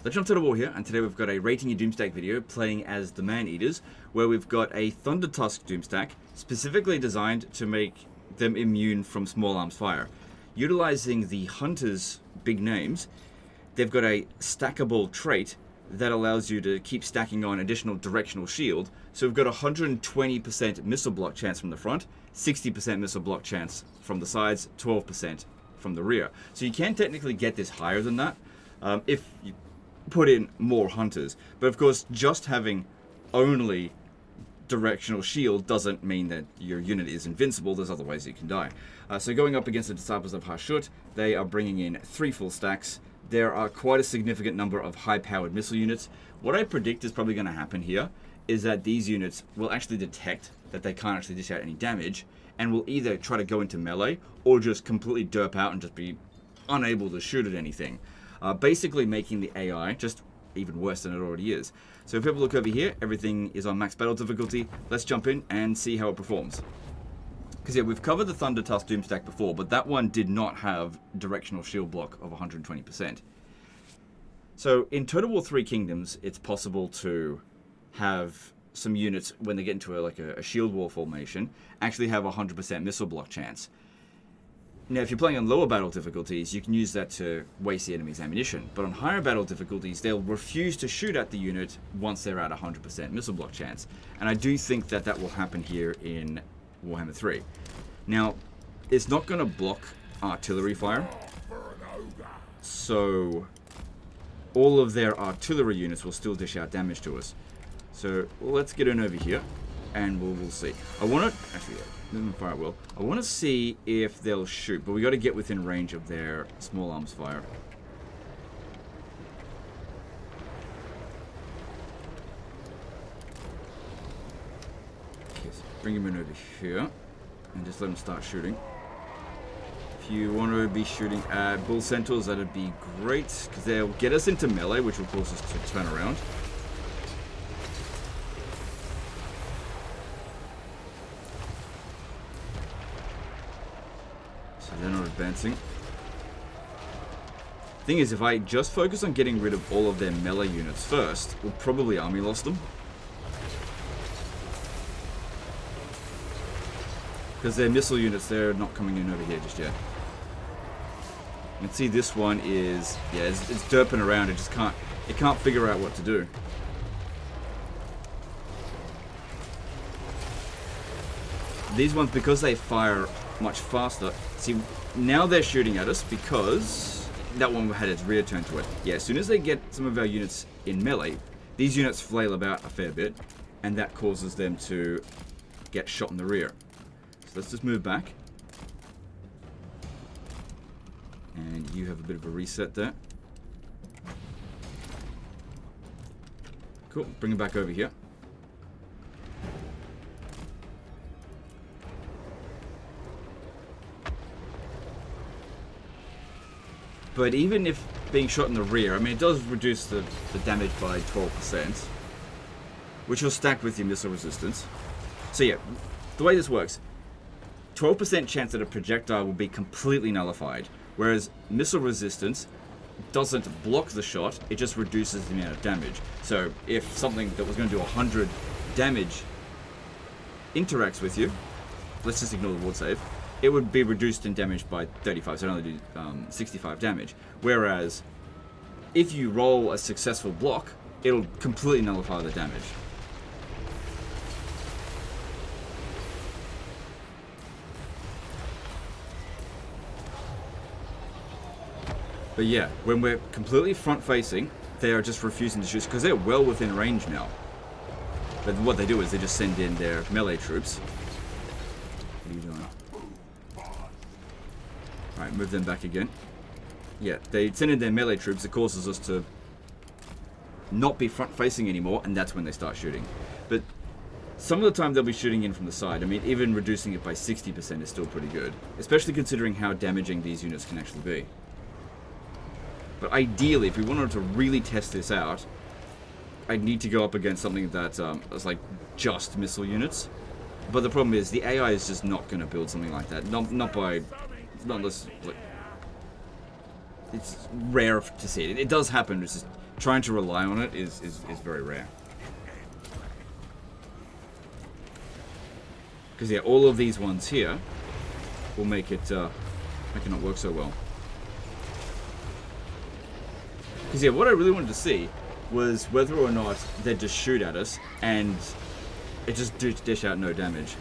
Let's jump to the war here, and today we've got a Rating Your Doomstack video playing as the Man-Eaters, where we've got a Thunder Tusk Doomstack, specifically designed to make them immune from small arms fire. Utilizing the Hunter's big names, they've got a stackable trait that allows you to keep stacking on additional directional shield, so we've got 120% missile block chance from the front, 60% missile block chance from the sides, 12% from the rear. So you can technically get this higher than that if you put in more hunters, but of course just having only directional shield doesn't mean that your unit is invincible. There's other ways you can die. So going up against the Disciples of Hashut, they are bringing in 3 full stacks. There are quite a significant number of high-powered missile units. What I predict is probably going to happen here is that these units will actually detect that they can't actually dish out any damage and will either try to go into melee or just completely derp out and just be unable to shoot at anything. Basically making the AI just even worse than it already is. So if we have a look over here, everything is on max battle difficulty. Let's jump in and see how it performs. Because yeah, we've covered the Thunder Tusk Doomstack before, but that one did not have directional shield block of 120%. So in Total War 3 Kingdoms, it's possible to have some units, when they get into a shield wall formation, actually have 100% missile block chance. Now, if you're playing on lower battle difficulties, you can use that to waste the enemy's ammunition. But on higher battle difficulties, they'll refuse to shoot at the unit once they're at 100% missile block chance. And I do think that that will happen here in Warhammer 3. Now, it's not going to block artillery fire. So, all of their artillery units will still dish out damage to us. So, let's get in over here, and we'll see. I want to... Actually, fire well. I want to see if they'll shoot, but we got to get within range of their small arms fire. Okay, so bring him in over here and just let him start shooting. If you want to be shooting at bull centaurs, that'd be great because they'll get us into melee, which will cause us to turn around. They're not advancing. Thing is, if I just focus on getting rid of all of their melee units first, we'll probably army lost them. Because their missile units, they're not coming in over here just yet. You can see this one is, yeah, it's derping around. It just can't figure out what to do. These ones, because they fire much faster. See, now they're shooting at us because that one had its rear turned to it. Yeah, as soon as they get some of our units in melee, these units flail about a fair bit, and that causes them to get shot in the rear. So let's just move back. And you have a bit of a reset there. Cool, bring it back over here. But even if being shot in the rear, I mean, it does reduce the damage by 12%, which will stack with your missile resistance. So yeah, the way this works, 12% chance that a projectile will be completely nullified, whereas missile resistance doesn't block the shot, it just reduces the amount of damage. So if something that was going to do 100 damage interacts with you, let's just ignore the ward save, it would be reduced in damage by 35, so it only do 65 damage. Whereas, if you roll a successful block, it'll completely nullify the damage. But yeah, when we're completely front-facing, they are just refusing to shoot, because they're well within range now. But what they do is they just send in their melee troops. What are you doing? Alright, move them back again. Yeah, they send in their melee troops. It causes us to not be front-facing anymore, and that's when they start shooting. But some of the time they'll be shooting in from the side. I mean, even reducing it by 60% is still pretty good, especially considering how damaging these units can actually be. But ideally, if we wanted to really test this out, I'd need to go up against something that is like just missile units. But the problem is, the AI is just not going to build something like that. Not unless, like, it's rare to see it. It does happen. It's just trying to rely on it is very rare. Because yeah, all of these ones here will make it not work so well. Because yeah, what I really wanted to see was whether or not they'd just shoot at us and it just dish out no damage.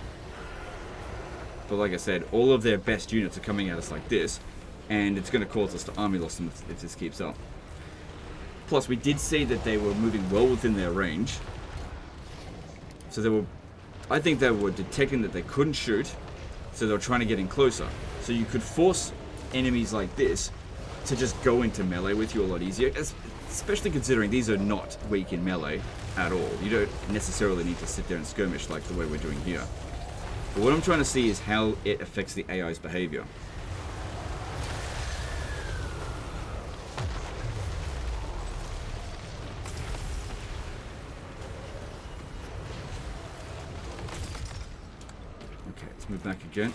But like I said, all of their best units are coming at us like this, and it's going to cause us to army loss them if this keeps up. Plus, we did see that they were moving well within their range. So they were, I think they were detecting that they couldn't shoot, so they were trying to get in closer. So you could force enemies like this to just go into melee with you a lot easier, especially considering these are not weak in melee at all. You don't necessarily need to sit there and skirmish like the way we're doing here. But what I'm trying to see is how it affects the AI's behavior. Okay, let's move back again.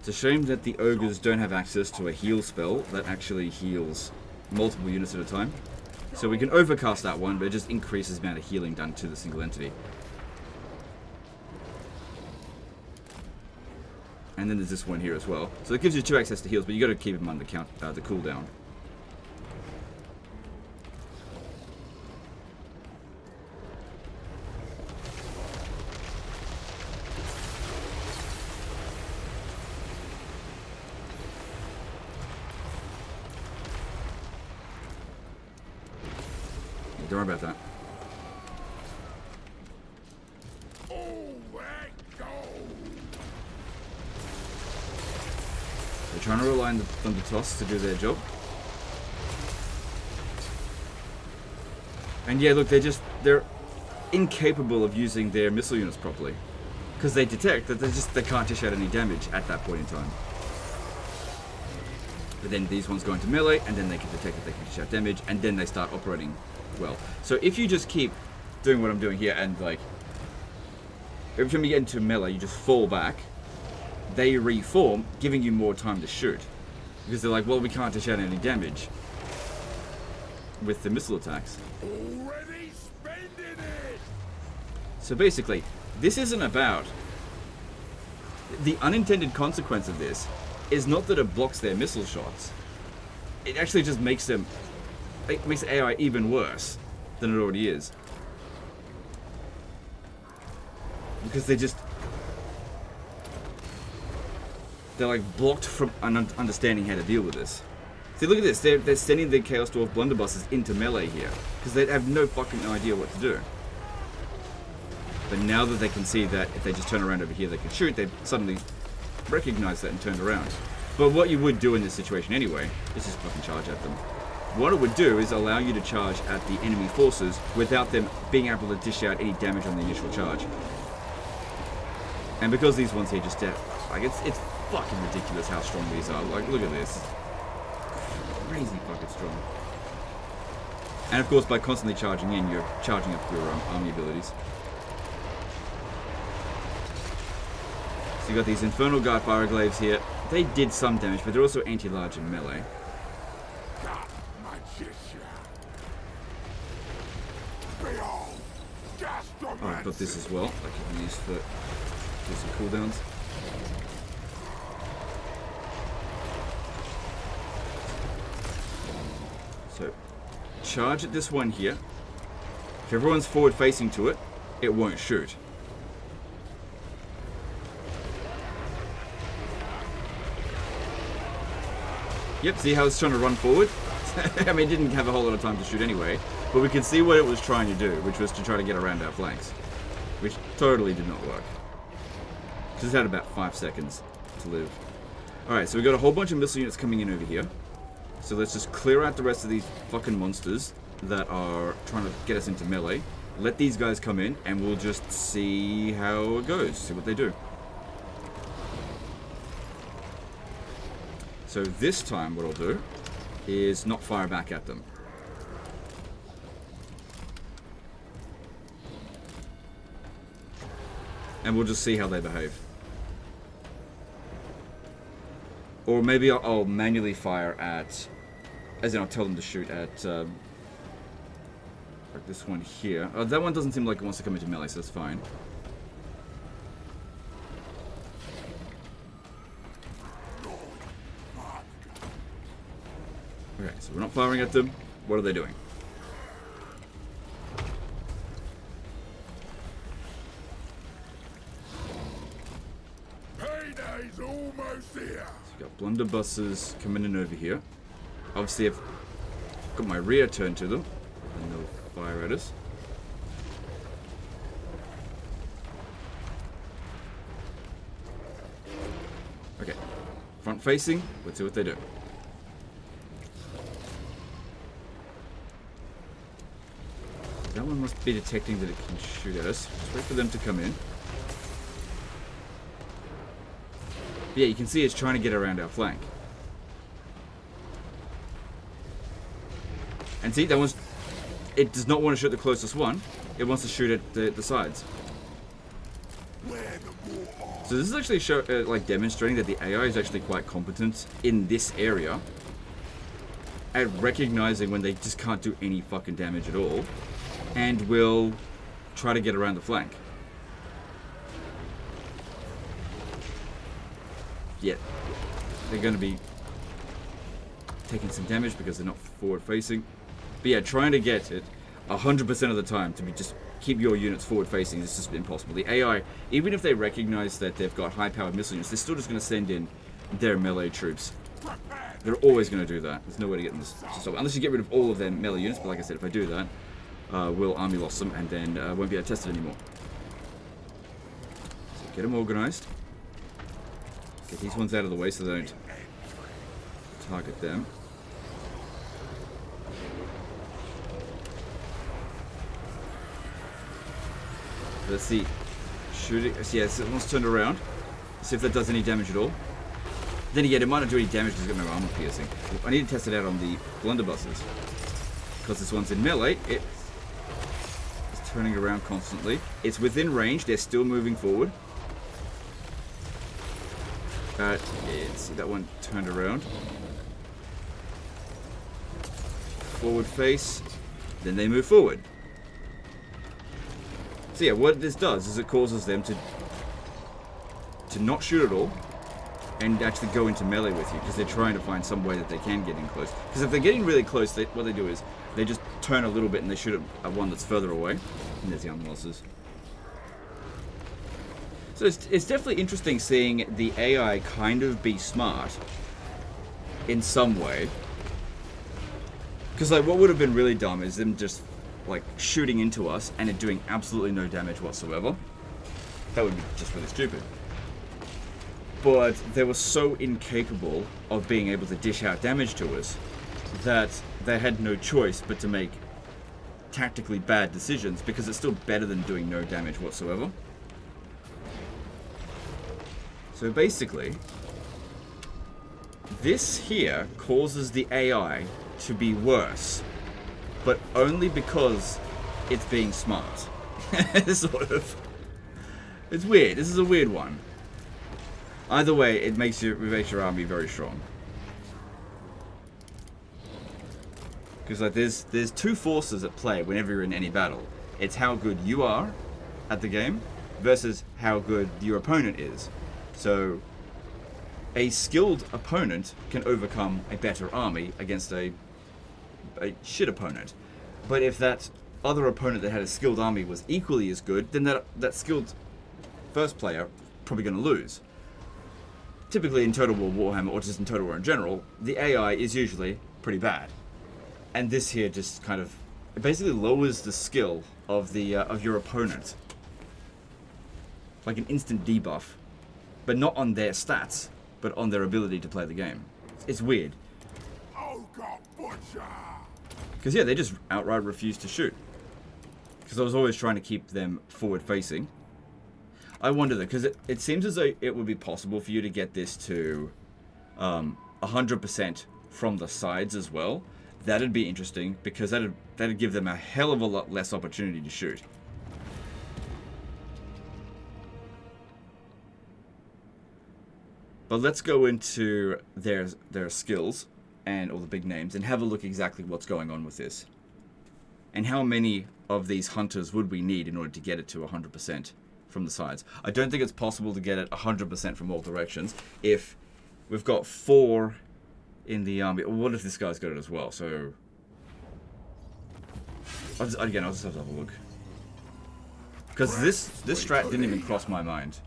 It's a shame that the ogres don't have access to a heal spell that actually heals multiple units at a time. So we can overcast that one, but it just increases the amount of healing done to the single entity. And then there's this one here as well. So it gives you 2 access to heals, but you got to keep them on the cooldown. Don't worry about that. They're trying to rely on the Thunder Toss to do their job. And yeah, look, they're incapable of using their missile units properly. Because they detect that they can't dish out any damage at that point in time. But then these ones go into melee, and then they can detect that they can dish out damage, and then they start operating well. So if you just keep doing what I'm doing here, and like every time you get into melee, you just fall back, they reform, giving you more time to shoot. Because they're like, well, we can't dish out any damage with the missile attacks. Already spending it. So basically, this isn't about... The unintended consequence of this is not that it blocks their missile shots. It actually just makes them... It makes the AI even worse than it already is. Because they're like blocked from understanding how to deal with this. See, look at this. They're sending the Chaos Dwarf blunderbusses into melee here. Because they have no fucking idea what to do. But now that they can see that if they just turn around over here they can shoot, they've suddenly recognized that and turned around. But what you would do in this situation anyway is just fucking charge at them. What it would do is allow you to charge at the enemy forces without them being able to dish out any damage on the initial charge. And because these ones here just like it's fucking ridiculous how strong these are. Like, look at this. Crazy fucking strong. And of course, by constantly charging in, you're charging up your army abilities. So you got these Infernal Guard Fireglaves here. They did some damage, but they're also anti-large in melee. Oh, I've got this as well. I can use for do some cooldowns. So, charge at this one here. If everyone's forward facing to it, it won't shoot. Yep, see how it's trying to run forward? I mean, it didn't have a whole lot of time to shoot anyway, but we could see what it was trying to do, which was to try to get around our flanks. Which totally did not work. Just had about 5 seconds to live. Alright, so we got a whole bunch of missile units coming in over here. So let's just clear out the rest of these fucking monsters that are trying to get us into melee. Let these guys come in, and we'll just see how it goes, see what they do. So this time what I'll do is not fire back at them. And we'll just see how they behave. Or maybe I'll manually fire at, as in I'll tell them to shoot at, like this one here. That one doesn't seem like it wants to come into melee, so that's fine. Okay, so we're not firing at them. What are they doing? Payday's almost here. So we've got blunderbusses coming in over here. Obviously, I've got my rear turned to them, and they'll fire at us. Okay, front facing. Let's see what they do. That one must be detecting that it can shoot at us. Just wait for them to come in. Yeah, you can see it's trying to get around our flank. And see, that one's... It does not want to shoot the closest one. It wants to shoot at the sides. So this is actually like demonstrating that the AI is actually quite competent in this area at recognizing when they just can't do any fucking damage at all, and will try to get around the flank. Yeah, they're going to be taking some damage because they're not forward facing. But yeah, trying to get it 100% of the time to be just keep your units forward facing is just impossible. The AI, even if they recognize that they've got high powered missile units, they're still just going to send in their melee troops. They're always going to do that. There's no way to get them to stop. Unless you get rid of all of their melee units, but like I said, if I do that, we'll army loss them and then won't be able to test it anymore. So get them organized. Get these ones out of the way so they don't target them. Let's see. Shooting. Yes, it wants turned around. See if that does any damage at all. Then again, it might not do any damage because it's got no armor piercing. I need to test it out on the blunderbusses. Because this one's in melee, it's turning around constantly. It's within range, they're still moving forward. Yeah, see that one turned around. Forward face, then they move forward. So yeah, what this does is it causes them to not shoot at all and actually go into melee with you because they're trying to find some way that they can get in close. Because if they're getting really close, what they do is they just turn a little bit and they shoot at one that's further away. And there's the armor losses. So it's definitely interesting seeing the AI kind of be smart in some way. Because like what would have been really dumb is them just like shooting into us and it doing absolutely no damage whatsoever. That would be just really stupid. But they were so incapable of being able to dish out damage to us that they had no choice but to make tactically bad decisions because it's still better than doing no damage whatsoever. So basically, this here causes the AI to be worse, but only because it's being smart. Sort of. It's weird. This is a weird one. Either way, it makes your army very strong. Because like there's two forces at play whenever you're in any battle. It's how good you are at the game versus how good your opponent is. So a skilled opponent can overcome a better army against a shit opponent. But if that other opponent that had a skilled army was equally as good, then that skilled first player probably going to lose. Typically in Total War Warhammer, or just in Total War in general, the AI is usually pretty bad. And this here just kind of, it basically lowers the skill of your opponent. Like an instant debuff. But not on their stats, but on their ability to play the game. It's weird. Because yeah, they just outright refuse to shoot. Because I was always trying to keep them forward facing. I wonder though, because it seems as though it would be possible for you to get this to 100% from the sides as well. That'd be interesting, because that'd give them a hell of a lot less opportunity to shoot. But let's go into their skills and all the big names and have a look exactly what's going on with this. And how many of these hunters would we need in order to get it to 100% from the sides? I don't think it's possible to get it 100% from all directions. If we've got 4 in the army, what if this guy's got it as well? So, I'll just have to have a look. Because this strat didn't even cross my mind.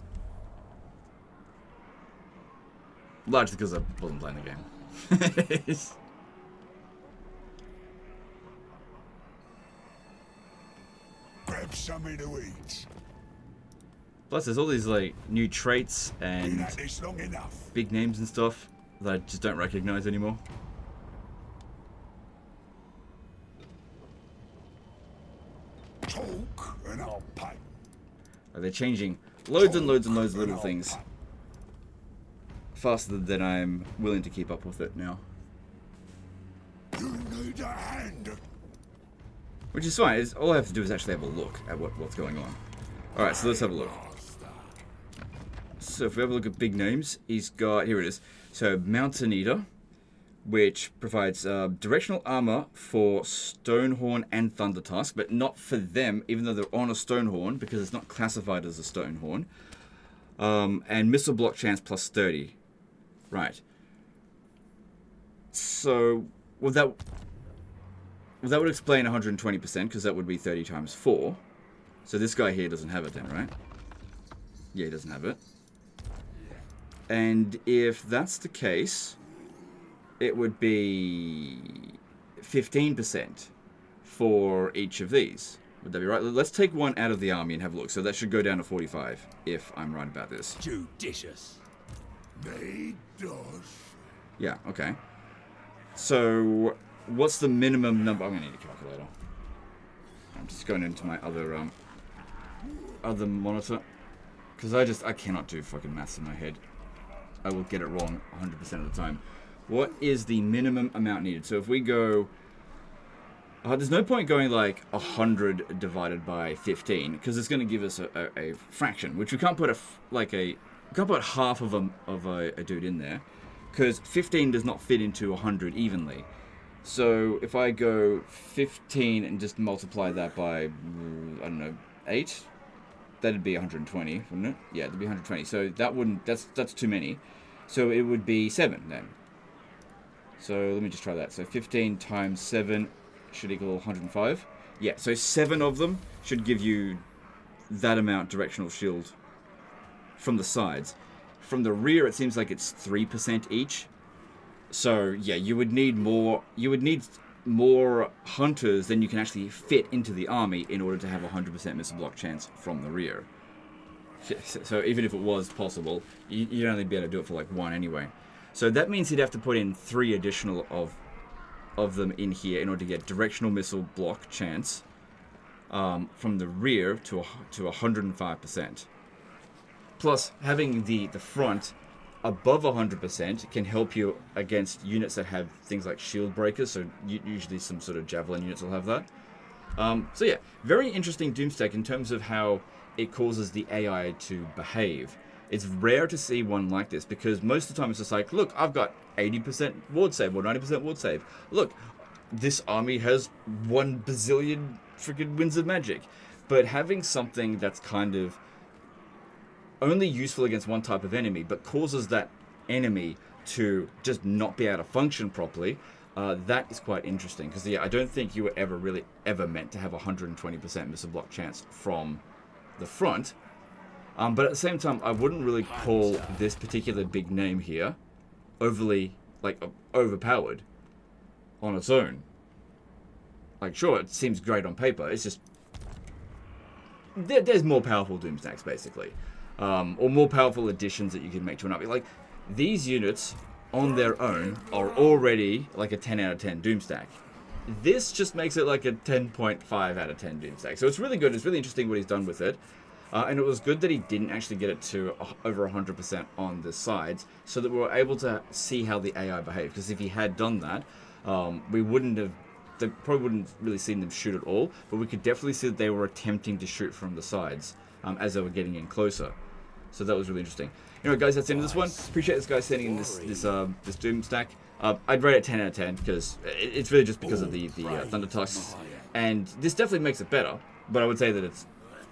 Largely because I wasn't playing the game. Grab something to eat. Plus, there's all these like new traits Been and at this long enough. big names and stuff that I just don't recognize anymore. Talk and I'll pay. Like, they're changing loads and loads and loads of little things faster than I'm willing to keep up with it now. You need a hand. Which is fine. All I have to do is actually have a look at what's going on. Alright, so let's have a look. So if we have a look at big names, he's got, here it is. So Mountain Eater, which provides directional armor for Stonehorn and Thunder Tusk, but not for them, even though they're on a Stonehorn, because it's not classified as a Stonehorn. And missile block chance plus 30. Right. So, well, that would explain 120%, because that would be 30 times 4. So this guy here doesn't have it then, right? Yeah, he doesn't have it. And if that's the case, it would be 15% for each of these. Would that be right? Let's take one out of the army and have a look. So that should go down to 45, if I'm right about this. Judicious. They does. Yeah, okay. So, what's the minimum number? I'm going to need a calculator. I'm just going into my other monitor. Because I cannot do fucking maths in my head. I will get it wrong 100% of the time. What is the minimum amount needed? So if we go... there's no point going like 100 divided by 15, because it's going to give us a fraction, which we can't put we can't put half of a dude in there, because 15 does not fit into 100 evenly. So if I go 15 and just multiply that by, I don't know, 8, that'd be 120, wouldn't it? Yeah, it'd be 120. So that's too many. So it would be 7 then. So let me just try that. So 15 times 7 should equal 105. Yeah, so 7 of them should give you that amount directional shield from the sides. From the rear, it seems like it's 3% each. So yeah, you would need more hunters than you can actually fit into the army in order to have a 100% missile block chance from the rear. So even if it was possible, you'd only be able to do it for like 1 anyway. So that means he'd have to put in 3 additional of them in here in order to get directional missile block chance from the rear to 105%. Plus, having the front above 100% can help you against units that have things like shield breakers. So usually some sort of javelin units will have that. So yeah, very interesting Doomstack in terms of how it causes the AI to behave. It's rare to see one like this, because most of the time it's just like, look, I've got 80% ward save or 90% ward save. Look, this army has 1 bazillion freaking winds of magic. But having something that's kind of only useful against one type of enemy, but causes that enemy to just not be able to function properly, that is quite interesting. Because yeah, I don't think you were ever meant to have a 120% missile block chance from the front. But at the same time, I wouldn't really call this particular big name here overly, overpowered on its own. Like, sure, it seems great on paper. It's just... There's more powerful Doomstacks, basically. Or more powerful additions that you can make to an army. Like, these units, on their own, are already like a 10 out of 10 Doomstack. This just makes it like a 10.5 out of 10 Doomstack. So it's really good. It's really interesting what he's done with it. And it was good that he didn't actually get it to over 100% on the sides, so that we were able to see how the AI behaved. Because if he had done that, we probably wouldn't really seen them shoot at all, but we could definitely see that they were attempting to shoot from the sides as they were getting in closer. So that was really interesting. Anyway, guys, that's the end of this one. Appreciate this guy sending in this Doom stack. I'd rate it 10 out of 10 because it's really just because of the Thunder Tusks, and this definitely makes it better. But I would say that it's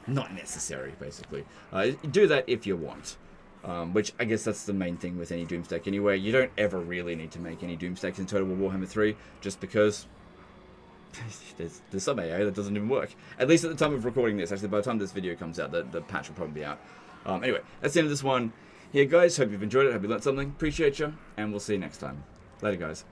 not necessary, basically. Do that if you want. Which I guess that's the main thing with any Doom stack anyway. You don't ever really need to make any Doom stacks in Total War Warhammer 3 just because there's some AA that doesn't even work. At least at the time of recording this. Actually, by the time this video comes out, the patch will probably be out. Anyway, that's the end of this one. Here, guys. Hope you've enjoyed it. Hope you learned something. Appreciate you, and we'll see you next time. Later, guys.